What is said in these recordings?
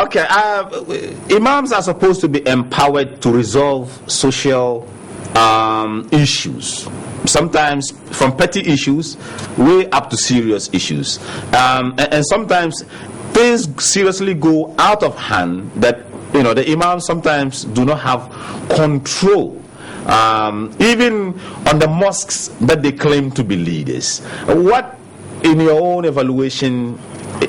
Okay, imams are supposed to be empowered to resolve social issues. Sometimes from petty issues way up to serious issues, and sometimes things seriously go out of hand that the imams sometimes do not have control, even on the mosques that they claim to be leaders. What, in your own evaluation,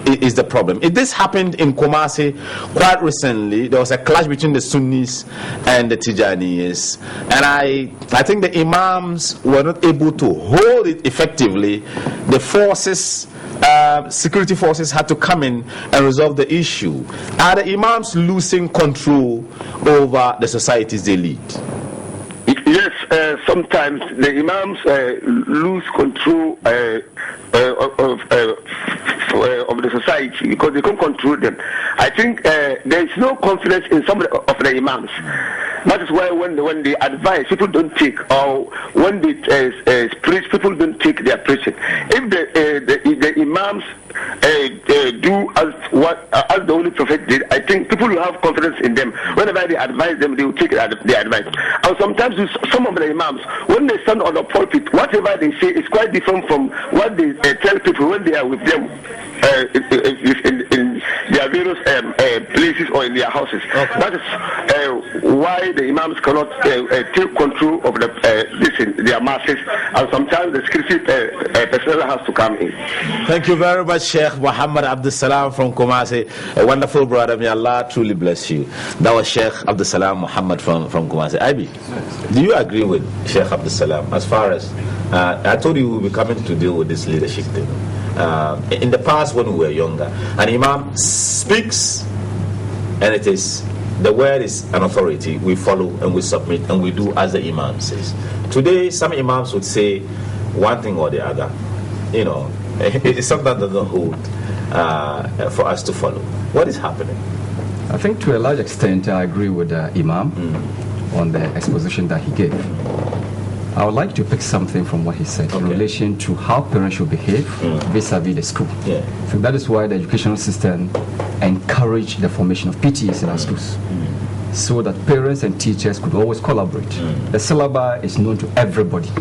is the problem? This happened in Kumasi quite recently. There was a clash between the Sunnis and the Tijaniyas, and I think the imams were not able to hold it effectively. The forces, security forces, had to come in and resolve the issue. Are the imams losing control over the societies they lead? Yes, sometimes the imams lose control of the society because they can't control them. I think there is no confidence in some of the imams. That is why when they advise, people don't take, or when they preach, people don't take their preaching. If the imams do as the Holy Prophet did, I think people will have confidence in them. Whenever they advise them, they will take their advice. And sometimes some of the imams, when they stand on the pulpit, whatever they say is quite different from what they tell people when they are with them in their various places or in their houses. Okay. That is why the imams cannot take control of their masses, and sometimes the security personnel has to come in. Thank you very much, Sheikh Muhammad Abdul Salam from Kumasi. A wonderful brother. May Allah truly bless you. That was Sheikh Abdul Salam Muhammad from Kumasi. Ibi, do you agree with Sheikh Abdul Salam as far as I told you we'll be coming to deal with this leadership thing? In the past, when we were younger, an imam speaks, and the word is an authority. We follow and we submit and we do as the imam says. Today, some imams would say one thing or the other. It's something that doesn't hold for us to follow. What is happening? I think to a large extent I agree with the imam on the exposition that he gave. I would like to pick something from what he said in relation to how parents should behave vis-a-vis the school. Yeah. So that is why the educational system encourage the formation of PTAs in our schools, so that parents and teachers could always collaborate. The syllabus is known to everybody.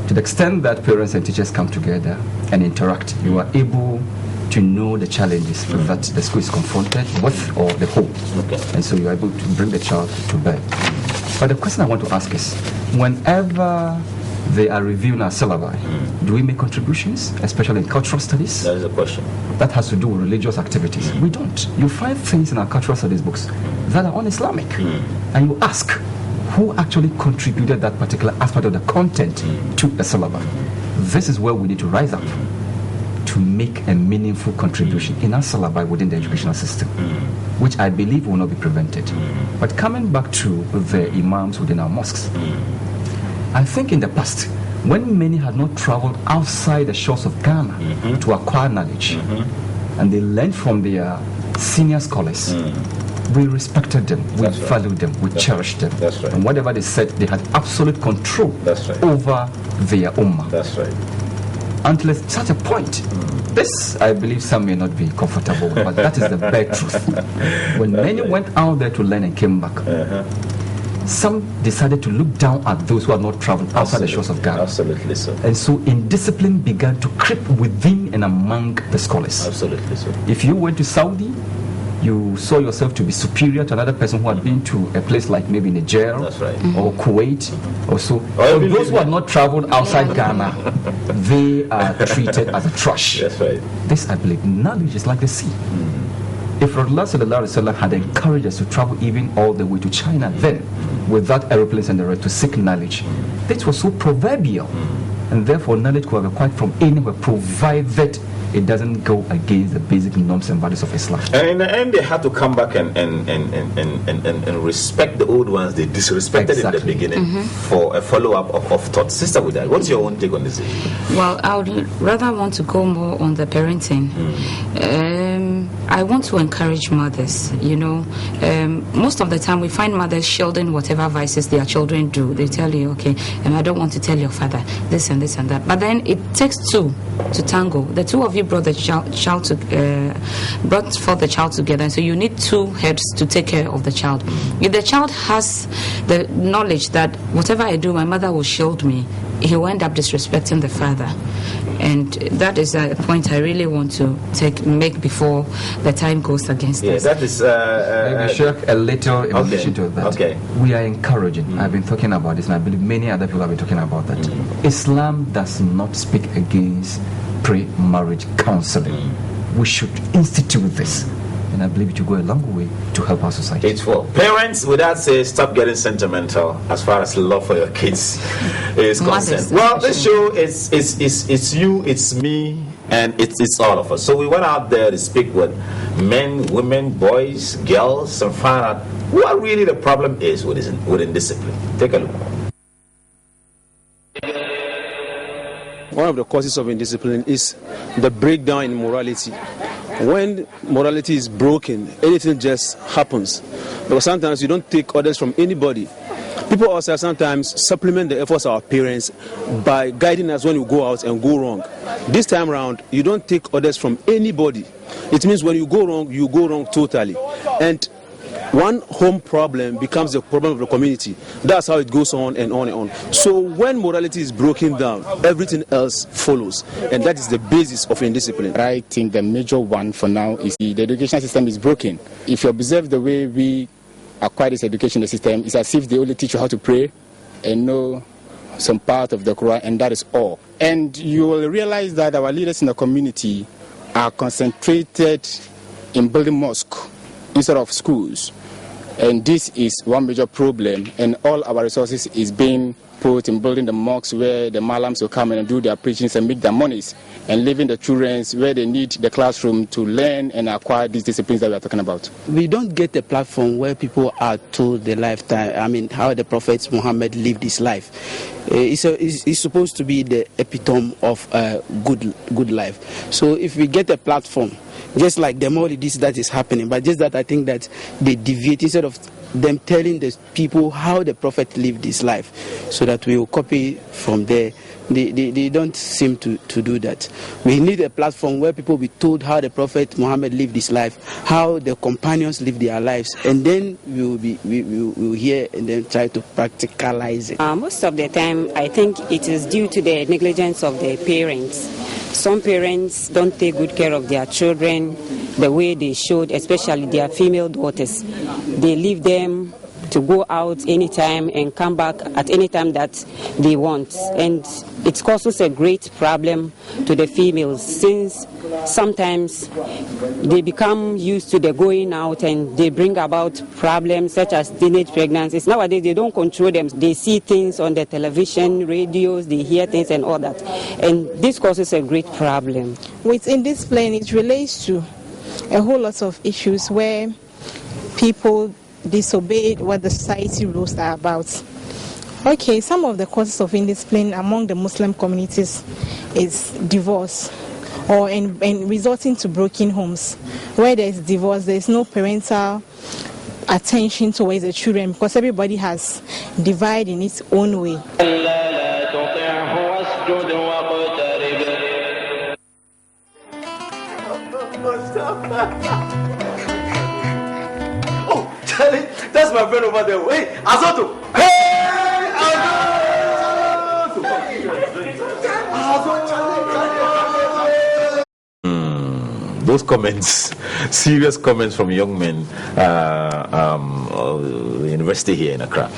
To the extent that parents and teachers come together and interact, you are able to know the challenges that the school is confronted with or the whole. And so you are able to bring the child to bear. But the question I want to ask is, whenever they are reviewing our syllabi, do we make contributions, especially in cultural studies? That is a question. That has to do with religious activities. We don't. You find things in our cultural studies books that are un-Islamic. And you ask, who actually contributed that particular aspect of the content to the syllabus? This is where we need to rise up to make a meaningful contribution in our syllabi within the educational system, which I believe will not be prevented. But coming back to the imams within our mosques, I think in the past, when many had not traveled outside the shores of Ghana to acquire knowledge, and they learned from their senior scholars, we respected them, we valued them, we cherished them. That's right. And whatever they said, they had absolute control over their ummah. That's right. Until at such a point, this I believe some may not be comfortable with, but that is the bare truth. When many went out there to learn and came back, some decided to look down at those who had not traveled outside the shores of Ghana. Absolutely so. And so indiscipline began to creep within and among the scholars. Absolutely so. If you went to Saudi, you saw yourself to be superior to another person who had been to a place like maybe Niger or Kuwait or so. So those who had not traveled outside Ghana, they are treated as a trash. That's right. This, I believe, knowledge is like the sea. If Rasulullah had encouraged us to travel even all the way to China then, without aeroplanes and the rest, to seek knowledge, this was so proverbial. And therefore knowledge could have acquired from anywhere, provided it doesn't go against the basic norms and values of Islam. And in the end, they had to come back and respect the old ones they disrespected in the beginning for a follow-up of thought. Sister Wedad, what's your own take on this issue? Well, I would rather want to go more on the parenting. I want to encourage mothers. Most of the time we find mothers shielding whatever vices their children do. They tell you, okay, I don't want to tell your father this and this and that. But then it takes two to tango. The two of you brought the brought forth the child together. So you need two heads to take care of the child. If the child has the knowledge that whatever I do, my mother will shield me, he will end up disrespecting the father. And that is a point I really want to make before the time goes against us. That is... Maybe share a little in relation to that. Okay. We are encouraging. I've been talking about this, and I believe many other people have been talking about that. Islam does not speak against pre-marriage counseling. We should institute this. And I believe it will go a long way to help our society. It's for parents. With that said, stop getting sentimental as far as love for your kids is concerned. Well, this show is you, it's me, and it's all of us. So we went out there to speak with men, women, boys, girls, and find out what really the problem is with indiscipline. Take a look. One of the causes of indiscipline is the breakdown in morality. When morality is broken, anything just happens. Because sometimes you don't take orders from anybody. People also sometimes supplement the efforts of our parents by guiding us when we go out and go wrong. This time around, you don't take orders from anybody. It means when you go wrong totally. And one home problem becomes the problem of the community. That's how it goes on and on and on. So when morality is broken down, everything else follows. And that is the basis of indiscipline. I think the major one for now is the education system is broken. If you observe the way we acquire this education system, it's as if they only teach you how to pray and know some part of the Quran, and that is all. And you will realize that our leaders in the community are concentrated in building mosques instead of schools. And this is one major problem, and all our resources is being put in building the mosques where the malams will come and do their preachings and make their monies, and leaving the children where they need the classroom to learn and acquire these disciplines that we are talking about. We don't get a platform where people are told the lifetime, how the Prophet Muhammad lived his life. It's supposed to be the epitome of good life. So if we get a platform, just like the more this that is happening, but just that I think that they deviate instead of them telling the people how the Prophet lived his life, so that we will copy from there. They don't seem to do that. We need a platform where people be told how the Prophet Muhammad lived his life, how the companions lived their lives, and then we will hear and then try to practicalize it. Most of the time, I think it is due to the negligence of the parents. Some parents don't take good care of their children the way they should, especially their female daughters. They leave them to go out anytime and come back at any time that they want. And it causes a great problem to the females, since sometimes they become used to the going out and they bring about problems such as teenage pregnancies. Nowadays they don't control them. They see things on the television, radios, they hear things and all that. And this causes a great problem. With indiscipline, it relates to a whole lot of issues where people disobeyed what the society rules are about. Okay, some of the causes of indiscipline among the Muslim communities is divorce, or and resulting to broken homes. Where there is divorce, there is no parental attention towards the children because everybody has divided in its own way. Charlie, that's my friend over there. Hey, Azoto! Hey, Azoto! Those comments, serious comments from young men, the university here in Accra.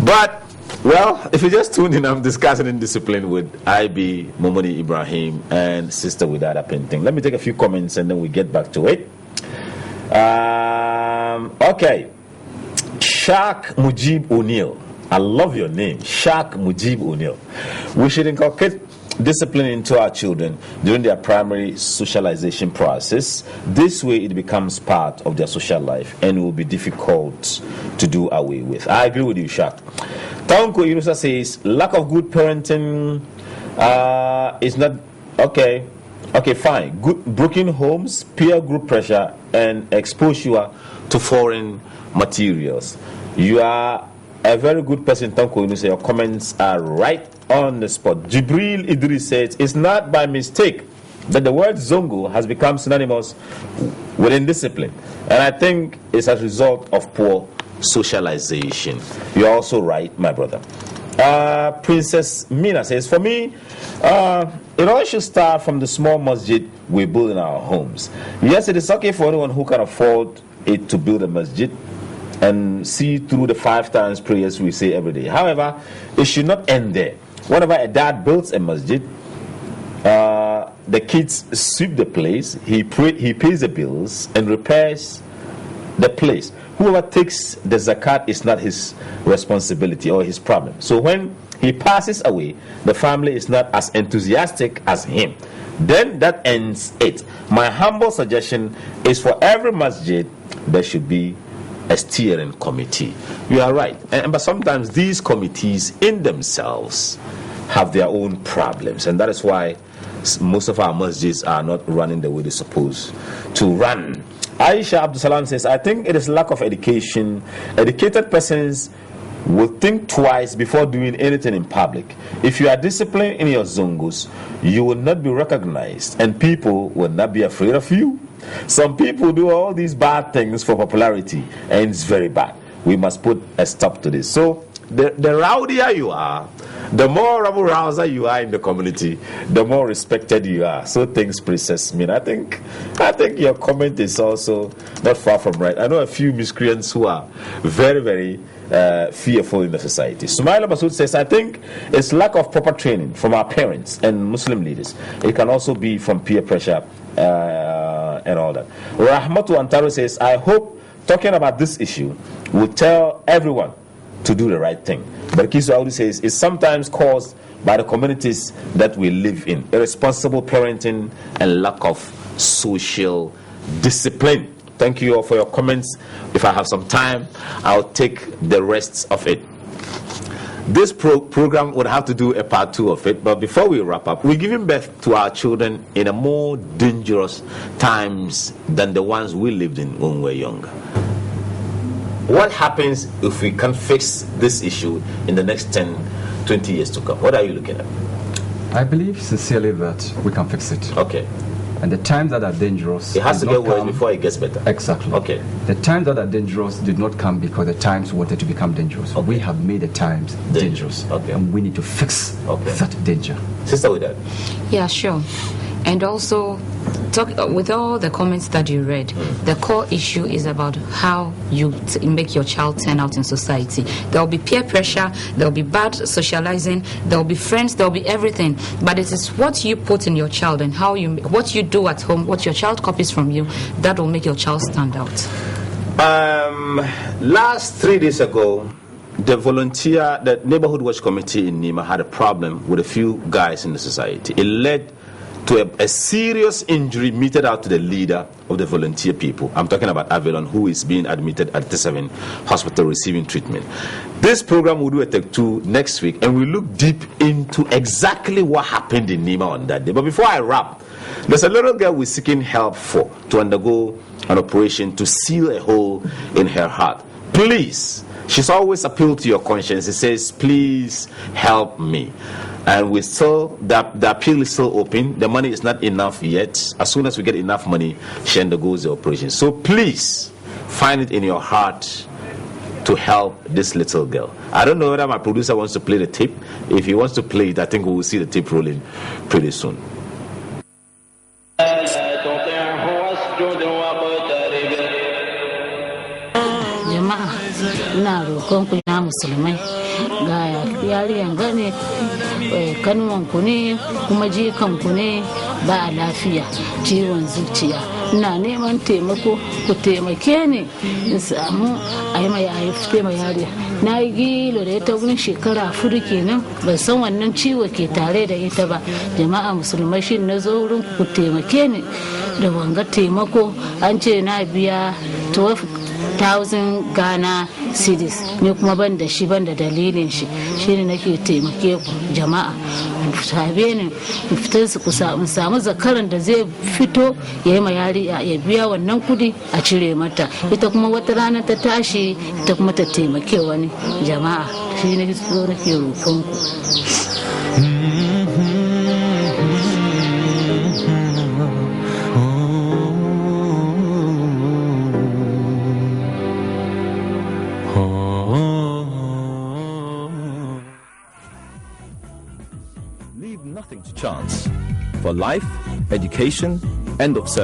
But, well, if you just tuned in, I'm discussing indiscipline with IB, Mumuni, Ibrahim, and Sister Wedad Apenteng. Let me take a few comments and then we get back to it. Okay. Shaq Mujib O'Neill. I love your name, Shaq Mujib O'Neill. We should inculcate discipline into our children during their primary socialization process. This way it becomes part of their social life and will be difficult to do away with. I agree with you, Shaq. Taunko Yunusa says lack of good parenting is not okay. Okay, fine. Good broken homes, peer group pressure, and exposure to foreign materials. You are a very good person, Tanko. You say your comments are right on the spot. Jibril Idris says, it's not by mistake that the word zongo has become synonymous with indiscipline. And I think it's as a result of poor socialization. You're also right, my brother. Princess Mina says, for me, it all should start from the small masjid we build in our homes. Yes, it is okay for anyone who can afford it to build a masjid and see through the 5 times prayers we say every day. However, it should not end there. Whenever a dad builds a masjid, the kids sweep the place, he pays the bills and repairs the place. Whoever takes the zakat is not his responsibility or his problem. So when he passes away, the family is not as enthusiastic as him. Then that ends it. My humble suggestion is for every masjid there should be a steering committee. You are right. But sometimes these committees in themselves have their own problems, and that is why most of our masjids are not running the way they're supposed to run. Aisha Abdul Salam says, I think it is lack of education. Educated persons will think twice before doing anything in public. If you are disciplined in your zongos, you will not be recognized and people will not be afraid of you. Some people do all these bad things for popularity, and it's very bad. We must put a stop to this. So the rowdier you are, the more rouser you are in the community, the more respected you are. So thanks, Princess Min. I think your comment is also not far from right. I know a few miscreants who are very, very fearful in the society. Sumaila Masood says, I think it's lack of proper training from our parents and Muslim leaders. It can also be from peer pressure and all that. Rahmatu Antaro says, I hope talking about this issue will tell everyone to do the right thing. But Kisu Audi says it's sometimes caused by the communities that we live in. Irresponsible parenting and lack of social discipline. Thank you all for your comments. If I have some time, I'll take the rest of it. This program would have to do a part 2 of it, but before we wrap up, we're giving birth to our children in a more dangerous times than the ones we lived in when we were younger. What happens if we can fix this issue in the next 10, 20 years to come? What are you looking at? I believe sincerely that we can fix it. Okay. And the times that are dangerous, it has to get worse before it gets better. Exactly. Okay. The times that are dangerous did not come because the times wanted to become dangerous. Okay. We have made the times dangerous. Okay. And we need to fix that danger. Sister Wedad. Yeah, sure. And also, with all the comments that you read, the core issue is about how you make your child turn out in society. There will be peer pressure, there will be bad socializing, there will be friends, there will be everything. But it is what you put in your child and what you do at home, what your child copies from you, that will make your child stand out. Last 3 days ago, the Neighborhood Watch Committee in Nima had a problem with a few guys in the society. It led to a serious injury meted out to the leader of the volunteer people. I'm talking about Avalon, who is being admitted at T7 hospital receiving treatment. This program will do a take 2 next week, and we look deep into exactly what happened in Nima on that day. But before I wrap, there's a little girl we're seeking help for to undergo an operation to seal a hole in her heart. Please, she's always appealed to your conscience. It says, please help me. And we still, the appeal is still open. The money is not enough yet. As soon as we get enough money, she undergoes the operation. So please, find it in your heart to help this little girl. I don't know whether my producer wants to play the tape. If he wants to play it, I think we will see the tape rolling pretty soon. Kanuwanku ne kuma jikanku ne ba lafiya ciwon zuciya, ina neman taimako ku taimake ni in samu a yi mai yariya. Na yi gilo da ita wurin shekara 4 kenan, ban san wannan ciwo ke tare da ita ba. Jama'a musulmai shi na zo wurin ku taimake ni da wanga taimako. An ce na biya 12,000 Ghana cedis, ne kuma ban da shi, ban da dalilin shi. Shi ne nake taimake ku jama'a, sabe ni fitar su ku samu zakaran da zai fito ya yi ma yari shari'a ya biya wannan kudi a cire mata, ita kuma wata rana ta tashi ita kuma ta taimake wani. Jama'a shi ne so nake roƙon ku. Leave nothing to chance. For life, education, end of service.